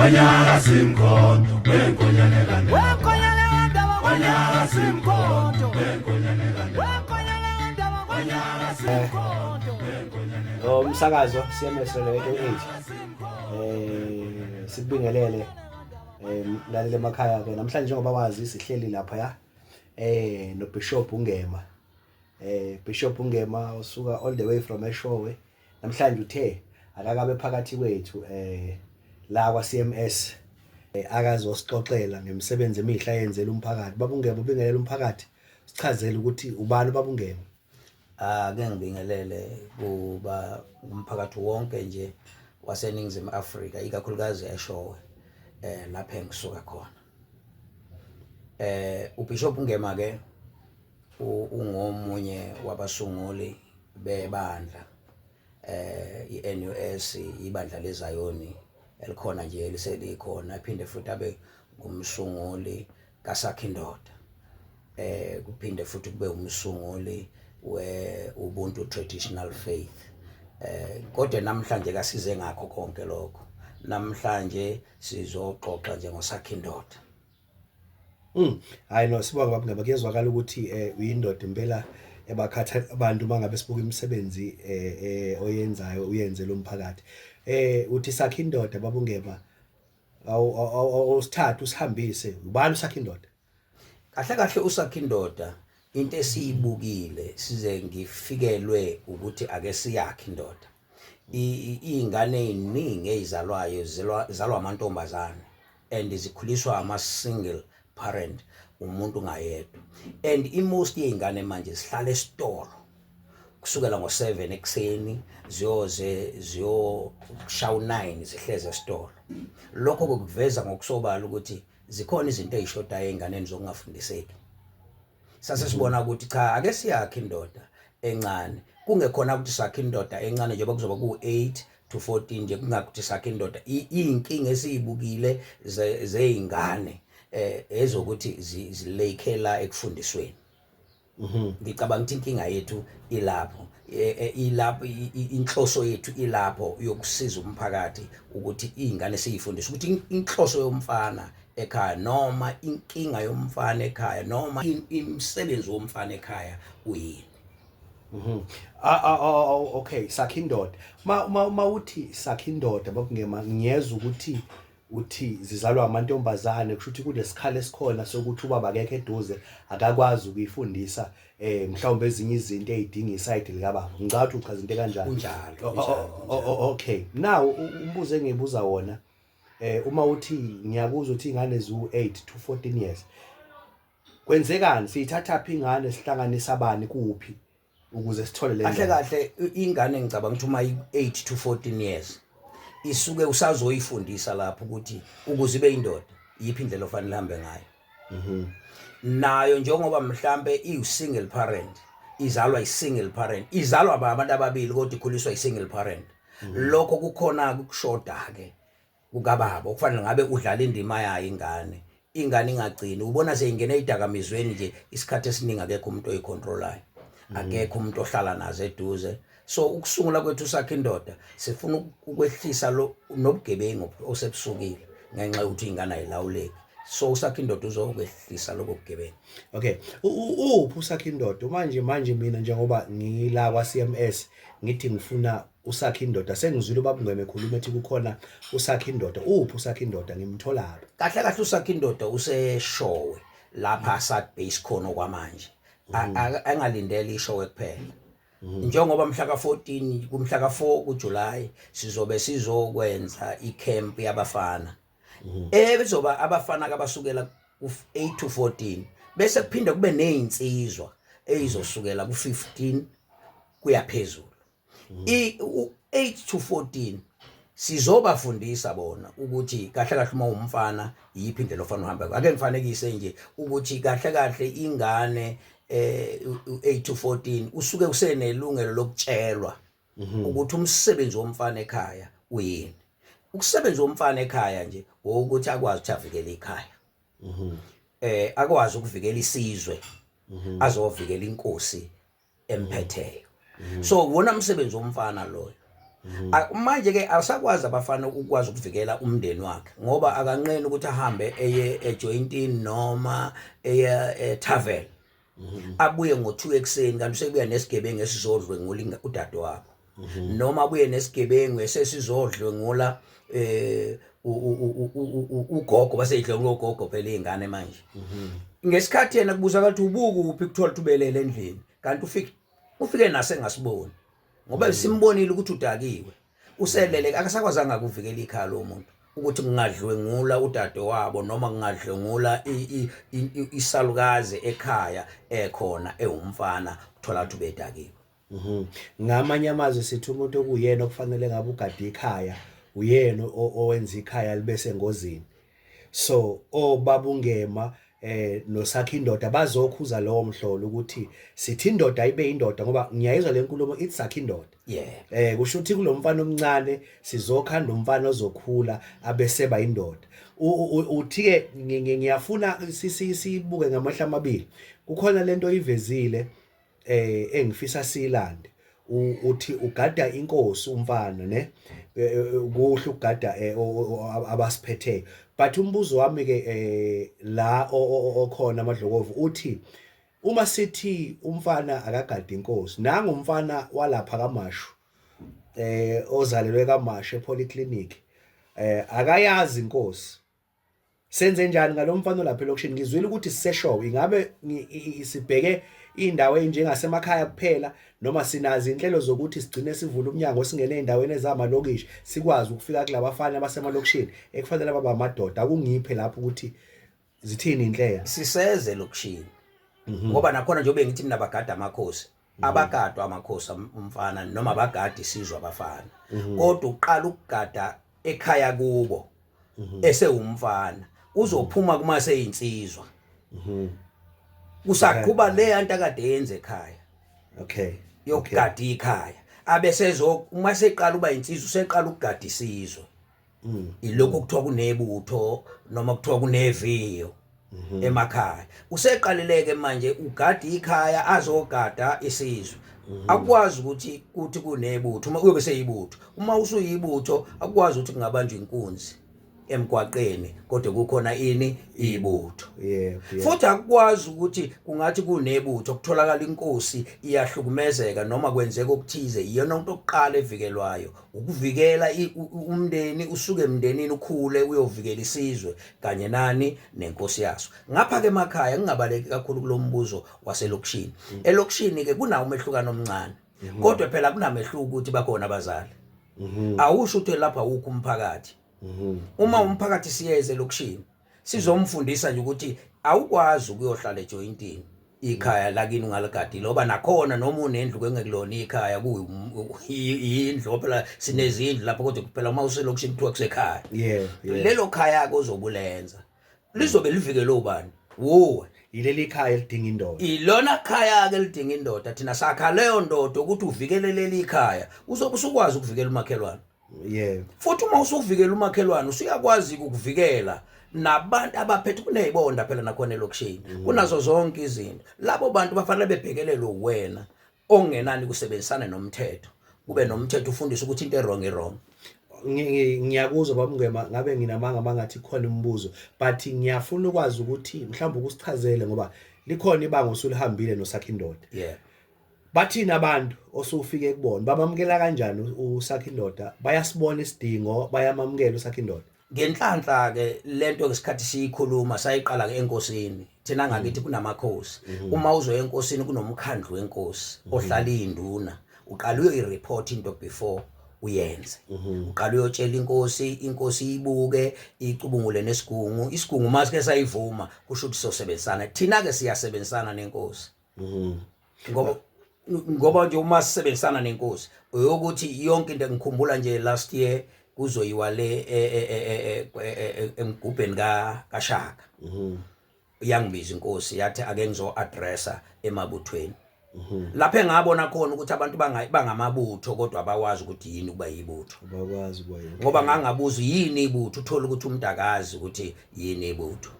Wanyaka simkhonto wenkonyane kaNdaba Wanyaka simkhonto wenkonyane kaNdaba Wanyaka simkhonto wenkonyane Umsakazo CMS Radio 8 sikubingelele lalela emakhaya ke namhlanje njengoba wazi sihleli lapha ya no Bishop Ungema Bishop Ungema usuka all the way from eShowe namhlanje uthe akakabe phakathi kwethu la kwa CMS akazosixoxela ngemisebenzi emihla yenzela umphakathi. Baba Ungema ubingelela umphakathi sichazele ukuthi ubani Baba Ungema. Ake ngibingelele kuba umphakathi wonke nje waseNingizimu Afrika ikakhulukazi eShowe lapha engisuka khona. uBishop Ungema ke ungomunye wabasunguli bebandla iNUS ibandla leZayoni elikhona nje eliselikhona iphinde futhi abe ngumsunguli kaSakhindoda kuphinde futhi kube umsunguli Ubuntu Traditional Faith. Kodwa namhlanje kasize ngakho konke lokho. Namhlanje sizoxoxa njengoSakhindoda. Hayi no sibonga Baba Ungema kuyezwakala ukuthi uyindoda impela ebakhatha abantu mangabe sibuka imisebenzi oyenzayo uyenzela umphakathi. Uthi Sakhindoda Baba Ungema awusithathu usihambise ubani uSakhindoda? Kahle kahle uSakhindoda into esiyibukile size ngifikelwe ukuthi ake siyakhe indoda. Izingane eziningi ezizalwayo zalwa amantombazane and zikhuliswa ama single parent umuntu ngayedwa. And most yezingane manje sihlala esitolo kusukela ngo7 ekseni ziyoshaya 9 zihleze esitolo. Lokho kuveza ngokusobala ukuthi zikhona izinto ezishodayo ezinganeni zokungafundiseki. Sase sibona ukuthi cha ake siyakhe indoda encane kungekhona ukuthi sakhe indoda encane njengoba kuzoba ku8 to 14 nje kungakuthi sakhe indoda inkinga esizibukile zeingane ezokuthi zilekhela ekufundisweni. Ngicabanga ukuthi inkinga yethu ilapho inhloso yethu ilapho yokusiza umphakathi ukuthi izingane siyifundise ukuthi inhloso yomfana ekhaya noma inkinga yomfana ekhaya noma imisebenzi womfana ekhaya uyini. Okay Sakhindoda ma uthi Sakhindoda Baba Ungema ngiyeza ukuthi uthi zizalwa amantombazane kusho ukuthi kunesikhala esikhona sokuthi ubaba akekho eduze akakwazi ukuyifundisa mhlawumbe ezinye izinto ezidinga iside lika baba. Ngicabanga ukuthi uchaza into kanjani. Kunjalo. Okay now umbuzo engibuza wona uma uthi ngiyakuzwa ukuthi ingane zu8 to 14 years kwenzekani siyithatha phi ingane sihlanganisa abani kuphi ukuze sithole le kahle kahle ingane ngicabanga ukuthi uma 8 to 14 years isuke usazoyifundisa lapho ukuthi ukuze ibe indoda yipi indlela ofanele hambe ngayo. Nayo njengoba mhlambe single parent izalwa isingle parent izalwa abantu ababili kodwa ikhuliswa isingle parent. Lokho kukhona ukushoda ke ukababa okufanele ngabe udlala indima yayo ingane ingagcini ubona seyingena ezidakamizweni nje isikhathi esiningi akekho umuntu oyicontrolayo akekho umuntu ohlala nazo eduze. So ukusungula kwethu Sakhindoda sifuna ukwehlisa nobugebengu osebusukile ngenxa yokuthi ingane ayilawuleki. So uSakhindoda uzokwehlisa lokho bugebengu. Okay uSakhindoda manje mina njengoba ngila kwa CMS ngithi ngifuna uSakhindoda sengizwile Baba Ungema ekhuluma ethi kukhona uSakhindoda uSakhindoda ngimthola lapha. Kahle kahle uSakhindoda useShowe lapha South Base khona okwamanje angalindela iShowe kuphela. Njengoba mhla ka14 kumhla ka4 kuJuly sizobe sizokwenza icamp yabafana bezoba abafana abasukela ku8 to 14 bese kuphinde kube nezinsizwa ezizosukela ku15 kuya phezulu. U8 to 14 sizobafundisa bona ukuthi kahle kahle uma umfana yipi indlela ofanele uhambe ngayo. Ake ngifanekise nje ukuthi kahle kahle ingane 8 to 14 usuke usenelungelo lokutshelwa ukuthi umsebenzi womfana ekhaya uyini. Ukusebenza womfana ekhaya nje ukuthi akwazi ukuthi avikele ikhaya. Akwazi ukuvikela isizwe azovikela inkosi emphetheyo. So wona umsebenzi womfana loyo Manje ke awusakwazi abafana ukwazi ukuvikela umndeni wakhe ngoba akanqeni ukuthi ahambe eye ejointini noma eye tavern abuye ngo2 ekseni kanti sekuya nesigebengu esizodlwengula udadewabo noma abuye nesigebengu esesizodlwengula ugogo baseyidla ugogo phela izingane manje ngesikhathi yena kubuza kathi ubuku uphi kuthola thubelele endlini kanti ufike nase ngasiboni ngoba simbonile ukuthi udakiwe uselele akasakwazanga ukuvikela ikhaya lomuntu ukuthi kungadlwengula udadewabo noma kungadlwengula isalukazi ekhaya ekhona ewumfana uthola ukuthi ubedakiwe ngamanye amazwi sithi umuntu okuyena okufanele ngabe ugada ikhaya uyena owenza ikhaya libe sengozini so obabungema nosakha indoda bazokhuza lowo mhlolo ukuthi sithi indoda ayibe indoda ngoba ngiyayizwa lenkulumo ithi sakha indoda kusho ukuthi kulomfana omncane sizokhanda umfana ozokhula abeseba indoda uthi ke ngiyafuna sibuke ngamahla amabili kukhona lento oyivezile engifisa silande uthi ugada inkosi umfana ne kuhle ugada abasiphethe but umbuzo wami ke la okhona amadlokovu uthi uma sithi umfana akagada inkosi nanga umfana walapha kaMashu ozalelwe kaMashu epolyclinic akayazi inkosi senze njani ngalomfana lapha elokushini ngizwile ukuthi siseshow ingabe sibheke indawo enjengasemakhaya kuphela noma sinazi inhlelo zokuthi sigcine sivula umnyango singene endaweni ezamalokishi sikwazi ukufika kulabafana abasemalokishini ekufanele baba amadoda akungiphe lapho ukuthi zithini inhlelo siseze lokishini ngoba nakhona njengoba ngithi mina bagada amakhosi abagadwa amakhosi umfana noma abagada isizwe abafana kodwa uqala ukugada ekhaya kubo esewumfana uzophuma kuma seyinsizwa usaqhuba le antu akade yenze ekhaya yokugada ikhaya abesezo uma seqala uba insizwa useqala ukugada isizwe ilokho kuthiwa kunebutho noma kuthiwa kuneviyo emakhaya useqalileke manje ugada ikhaya azogada isizwe akwazi ukuthi kunebutho uma uyobe seyibutho uma usuyibutho akwazi ukuthi kungabanjwa inkunzi emgwaqeni kodwa kukhona ini ibutho futhi akwazi ukuthi kungathi kunebutho kutholakala inkosi iyahlukumezeka noma kwenzeka okuthize iyona into oqala evikelwayo ukuvikela umndeni usuke emndenini ukhule uyovikela isizwe kanye nani nenkosi yaso ngapha ke emakhaya kungabaleki kakhulu kulombuzo waselokishini elokishini ke kunawo umehlukano omncane kodwa phela kunamehluko ukuthi bakhona abazali awusho ukuthi lapha ukho umphakathi uma umphakathi siyeze lokishini sizomfundisa nje ukuthi awukwazi ukuyohlala ejointini ikhaya lakini ungaligadi loba nakhona noma unendlu kwengekulona ikhaya kuyindlu phela sinezindlu lapho kodwa kuphela uma uselokishini kuthiwa kusekhaya lelo khaya kozobulenza lizobe livikele ubani wuwe ileli khaya lidinga indoda ilona khaya ke lidinga indoda thina sakha leyo ndoda ukuthi uvikele leli khaya uzobe usukwazi ukuvikela umakhelwane futhi uma usuvikela umakhelwane usuyakwazi ukuvikela nabantu abaphethe kunezibonda phela nakhona elokishini kunazo zonke izinto labo bantu bafanele bebhekelele wena ongenani kusebenzisana nomthetho kube nomthetho ufundisa ukuthi into errong errong ngiyakuzwa babungema ngabe nginamanga mangathi khona umbuzo but ngiyafuna ukwazi ukuthi mhlawumbe ukusichazele ngoba likhona ibanga usulihambile nosakha indoda bathina abantu osufike kubona babamukela kanjani usakha indoda bayasibona isidingo bayamamukela usakha indoda ngenhlanhla ke lento ngesikhathi siyikhuluma sayiqala ke enkosini thina ngakithi kunamakhosi uma uzoya enkosini kunomkhandlu wenkosi ohlala induna uqala uyoyireport into before uyenze uqala uyotshela inkosi ibuke icubungule nesigungu isigungu masike sayivuma kusho ukuthi sosebenzisana thina ke siyasebenzisana nenkosi ngoba nje uma sisebenzisana nenkosi ukuthi yonke into ngikhumbula nje last year kuzoyiwa le emgubheni kaShaka yangibiza inkosi yathi ake ngizo addressa emabuthweni lapha engabona khona ukuthi abantu bangamabutho kodwa abawazi ukuthi yini kuba yibutho abakwazi kuba ngoba ngangabuza yini ibutho uthola ukuthi umuntu akazi ukuthi yini ibutho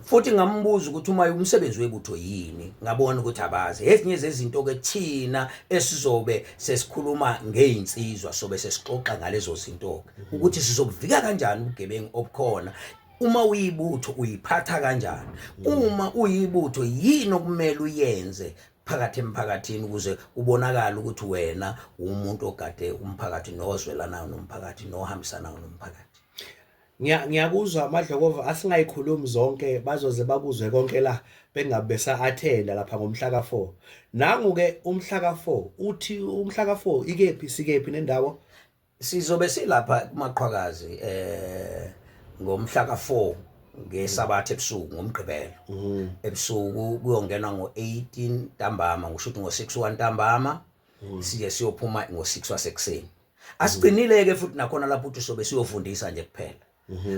futhi ngambuza ukuthi uma umsebenzi webutho yini ngabona ukuthi abazi ezinye zezinto ke thina esizobe sesikhuluma ngeinsizwa sobe sesixoxa ngalezo zinto ukuthi sizobuvika kanjani ubugebengu obukhona uma uyibutho uyiphatha kanjani uma uyibutho yini okumele uyenze phakathi emphakathini ukuze ubonakala ukuthi wena umuntu ogade umphakathi nozwelanayo nomphakathi nohambisanayo nomphakathi. Ngiyakuzwa Madlokova asingayikhulumi zonke bazoze bakuzwe konke la bengabe besa attenda lapha ngomhla ka4. Nangu ke umhla ka4 uthi umhla ka4 ikephi sikephi nendawo sizobe silapha kuMaqhwakazi ngomhla ka4 ngesabathe ebusuku ngomgqibelo ebusuku kuyongena ngo18 ntambama ngisho ukuthi ngo6 ntambama siye siyophuma ngo6 wasekuseni. Asiqinile ke futhi nakhona lapho uthi sobe siyofundisa nje kuphela.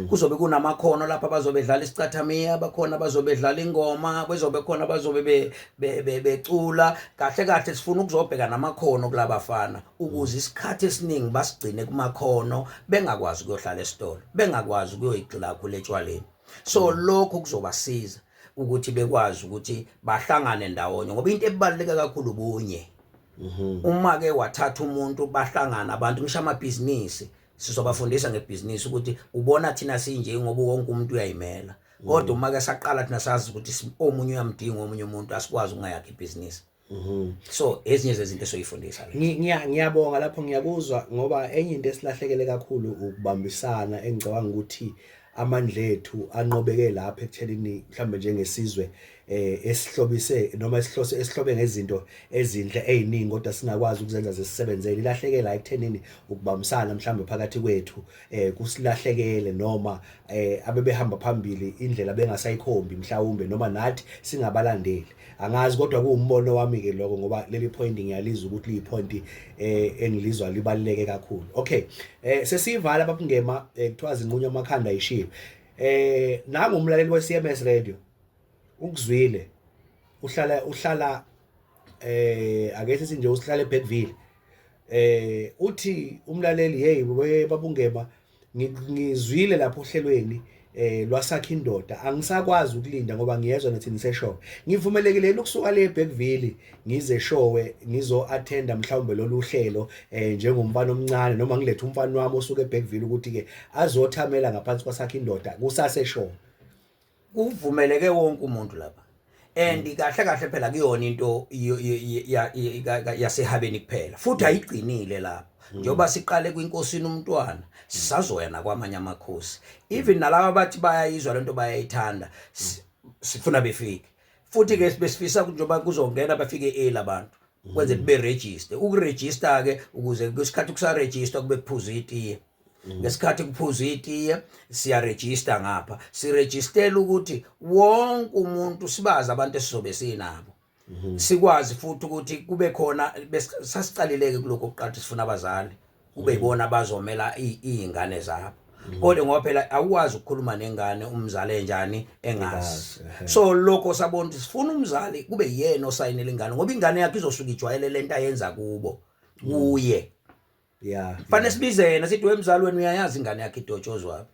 Kuzobe kunamakhono lapha bazobe bedlala isicathamiya bakhona bazobe bedlala ingoma bezobe khona bazobe becula kahle kahle sifuna ukuzobheka namakhono kulabafana ukuze isikhathi esiningi basigcine kumakhono bengakwazi ukuyohlala esitolo bengakwazi ukuyoyigxila kule etshwaleni. So lokho kuzobasiza ukuthi bekwazi ukuthi bahlangane ndawonye ngoba into ebaluleke kakhulu ubunye. Uma ke wathatha umuntu bahlangana abantu ngisho amabhizinisi sizobafundisa ngebhizinisi ukuthi ubona thina sinje ngoba wonke umuntu uyayimela kodwa uma ke saqala thina sazi ukuthi omunye uyamdinga omunye umuntu asikwazi ungayakhe ibhizinisi. So ezinye zezinto soyifundisa la ngiyabonga lapho ngiyakuzwa ngoba enye into esilahlekele kakhulu ukubambisana engicabanga ukuthi amandla ethu anqobeke lapha ekuthelini mhlambe njengesizwe esihlobise noma esihlobe ngezinto ezinhle eziningi kodwa singakwazi ukuzenza zesisebenzele ilahlekela ekuthenini ukubambisana mhlambe phakathi kwethu kusilahlekele noma abebehamba phambili indlela bengasayikhombi mhlawumbe noma nathi singabalandeli angazi kodwa kuwumbono wami ke lokho ngoba leli point ngiyalizwa ukuthi li point engilizwa libaluleke kakhulu. Okay sesivala babungema kuthiwa zinqunywa amakhanda ayishiwe nangu umlaleli we CMS radio ukuzwile uhlala ake sithi nje usihlala eBergville uthi umlaleli hey babungema ngizwile lapho ohlelweni lwasakha indoda angisakwazi ukulinda ngoba ngiyezwa nathi niseshow ngivumelekile ukusuka le eBergville ngize showe ngizo attenda mhlawumbe lolu hlelo njengomfana omncane noma ngilethe umfana wami osuka eBergville ukuthi ke azothamela ngaphansi kwasakha indoda kusase show. Kuvumeleke wonke umuntu lapha and kahle kahle phela kuyona into yasehabeni kuphela futhi ayiqinile lapha njoba siqale kwinkosini umntwana sisazoya nakwamanye amakhosi even nalabo bathi bayayizwa lento bayayithanda sifuna befike futhi ke besifisa njoba kuzongena bafike labantu kwenze kube register ukuregister ke ukuze kusikhathi kusaregister kube kuphuza itiye ngesikhathi kuphuza itiye siya register ngapha siregistela ukuthi wonke umuntu sibaza abantu esizobe sinabo sikwazi futhi ukuthi kube khona sasicalileke kuloko oqala sifuna abazali kube ibona bazomela izingane zabo kodwa ngoba phela awukwazi ukukhuluma nengane umzali enjani engazi so lokho sabona ukuthi sifuna umzali kube yena osayinela ingane ngoba ingane yakhe izosuka ijwayele lento ayenza kubo kuye fanele sibizena sithi wemzali wena uyayazi ingane yakhe idotshozwa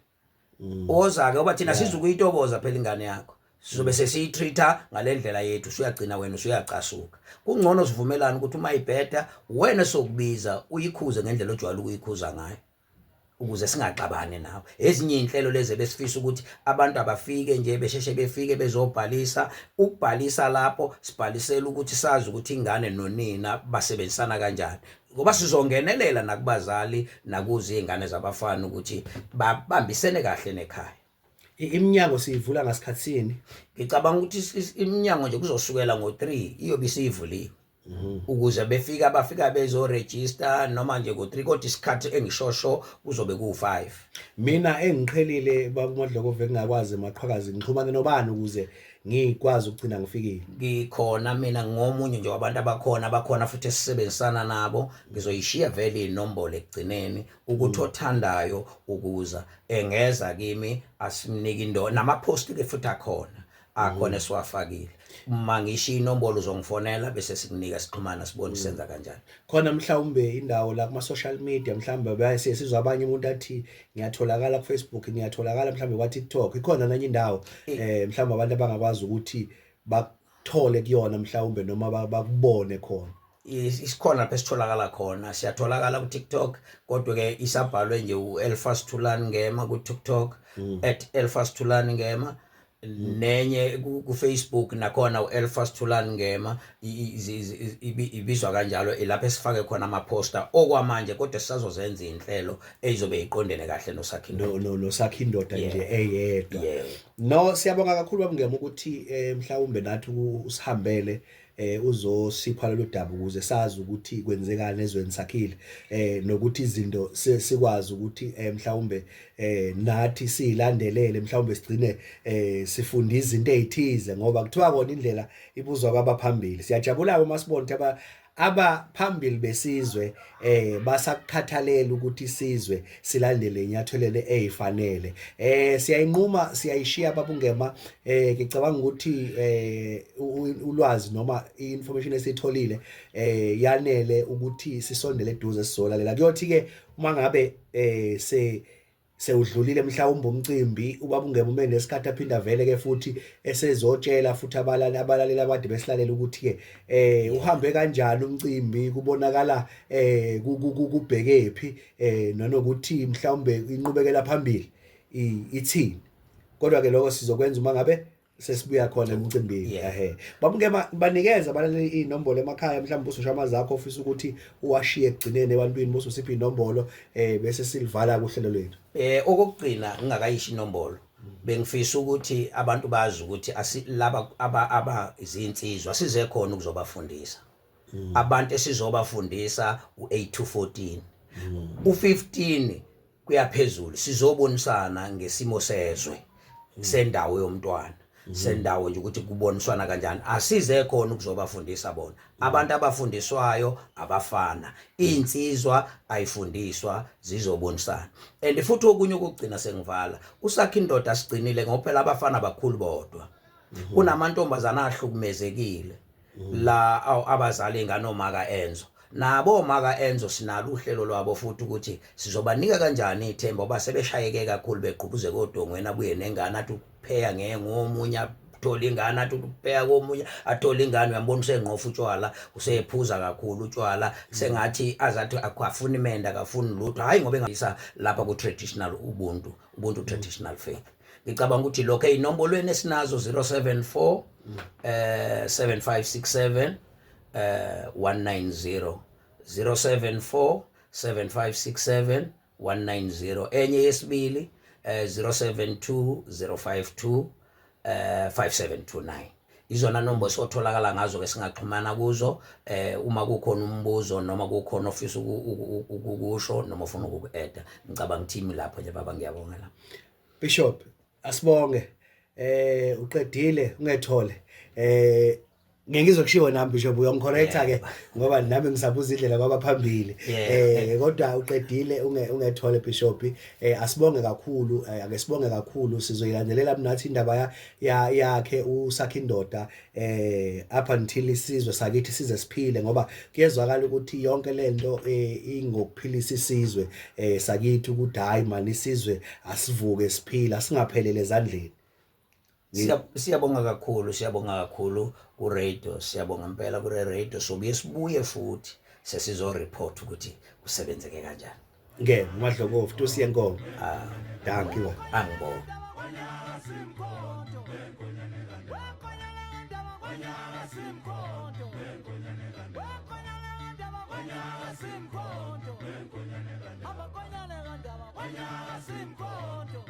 oza ke oba thina sizukuyitokoza phela ingane yakho sizobe sesiyitreata ngalendlela yethu usuyagcina wena usuyacasuka kungcono sivumelana ukuthi uma ibheda wena sokubiza uyikhuze ngendlela ojwayele ukuyikhuza ngayo ukuze singaxabane nawe ezinye inhlelo lezi besifisa ukuthi abantu abafike nje besheshe befike bezobhalisa ukubhalisa lapho sibhalisela ukuthi sazi ukuthi ingane nonina basebenzisana kanjani ngoba sizongenelela nakubazali nakuzi izingane zabafana ukuthi babambisene kahle nekhaya. Iminyango siyivula ngasikhatsini ngicabanga ukuthi iminyango nje kuzosukela ngo3 iyobe isivuliwe ukuze befika abafika bezo register noma nje ngo3 kodwa isikhathi engishosho kuzobe ku5 mina engiqhelile baba Madlokova ngingakwazi Maqhwakazi ngixhumane nobani ukuze ngikwazi ukugcina ngifikile ngikhona mina ngomunye nje wabantu abakhona futhi esisebenzisana nabo ngizoyishiya vele inombolo ekugcineni ukuthi othandayo ukuza engeza kimi asimnike into nama post ke futhi akhona akhona esiwafakile. Uma ngisho inombolo uzongifonela bese sikunika sixhumana sibone senza kanjani. Khona mhlawumbe indawo la kuma social media mhlawumbe bayase sizwa abanye umuntu athi ngiyatholakala ku Facebook, ngiyatholakala mhlawumbe kwa TikTok. Ikhona nanye indawo mhlawumbe abantu abangakwazi ukuthi bakuthole kuyona mhlawumbe noma bakubone khona. Isikhona lapho esitholakala khona, siyatholakala ku TikTok kodwa ke isabhalwe nje uElfas Thulani Ngema ku TikTok @Elfas Thulani Ngema. Nenye ku Facebook nakhona uElfas Thulani Ngema ibizwa kanjalo lapho esifake khona ama poster okwamanje kodwa sisazozenza inhlelo ezizobe iqondene kahle nosakhi indoda nje eyedwa. No, siyabonga kakhulu babungema ukuthi mhlawumbe nathi usihambele uzosipha lolu daba ukuze sazi ukuthi kwenzekani ezweni sakhile nokuthi izinto sikwazi ukuthi mhlawumbe nathi silandelele mhlawumbe sigcine sifunda izinto ezithize ngoba kuthiwa kona indlela ibuzwa kwabaphambili. Siyajabula masibone abaphambili besizwe basakukhathalela ukuthi isizwe silandele inyathelele ezifanele. Siyayinquma siyayishiya babungema. Ngicabanga ukuthi ulwazi noma information esitholile yanele ukuthi sisondele eduze sizolalela. Kuyothi ke uma ngabe sewudlulile mhlawumbe umcimbi ubabungema ume nesikhathi aphinda vele ke futhi esezotshela futhi abalaleli abade besilalela ukuthi ke uhambe kanjani umcimbi, kubonakala kubhekephi nanokuthi mhlawumbe inqubekela phambili ithini. Kodwa ke lokho sizokwenza uma ngabe sesibuya khona emcimbini. Babungema banikeza abalaleli inombolo emakhaya mhlawumbe ususho zakho ofisa ukuthi uwashiye egcinene ebantwini bose usiphi inombolo bese silivala kuhlelo lwethu. Okugcina ngingakayishi inombolo bengifisa ukuthi abantu bazi ukuthi laba izinsizwa size khona ukuzobafundisa. Abantu esizobafundisa u8 to 14 u15 kuyaphezulu sizobonisana ngesimo sezwe sendawo yomntwana. Sendawo nje ukuthi kuboniswana kanjani asize khona ukuzobafundisa bona. Abantu abafundiswayo abafana, insizwa ayifundiswa zizobonisana. And futhi okunye ukugcina sengivala usakhi indoda sigcinile ngoba phela abafana abakhulu bodwa. Kunamantombazana ahlukumezekile la abazali nganomaka Enzo. Nabo maka Enzo sinalo uhlelo lwabo futhi ukuthi sizobanika kanjani ithemba ngoba sebeshayeke kakhulu beqhubuzeke odongweni abuye nengane athi ukupheya ngomunye athola ingane athi ukupheya komunye athola ingane uyambona usengqofa utshwala usephuza kakhulu utshwala sengathi azathi akufuni imenda akafuni lutho. Hayi ngoba engayisa lapha ku traditional ubuntu traditional faith. Ngicabanga ukuthi lokho ezinombolweni esinazo 074 7567 190 074 7567 190. Enye yesibili 072 052 5729. Izona nombolo sotholakala ngazo ke singaxhumana kuzo uma kukhona umbuzo noma kukhona ofisa ukusho noma ufuna ukuku-add. Ngicabanga team lapho nje baba ngiyabonga la. Bishop asibonge uqedile ungethole ngizokushiwa nami Bishop uyongicorrecta ke ngoba nami ngisabuza indlela kwabaphambili kodwa uqedile ungethole Bishop. Asibonge kakhulu ake sibonge kakhulu sizoyilandelela nathi indaba yakhe usakhi indoda up until isizwe sakithi size siphile ngoba kuyezwakala ukuthi yonke lento ingokuphilisa isizwe sakithi ukuthi hayi man isizwe asivuke siphila singaphelele ezandleni. Siyabonga kakhulu ku radio, siyabonga impela ku radio sobuye sibuye futhi sesizo report ukuthi kusebenzeke kanjani. Umadlokofu tusiye Nkongo. Danki wa. Angibonga. Simkondo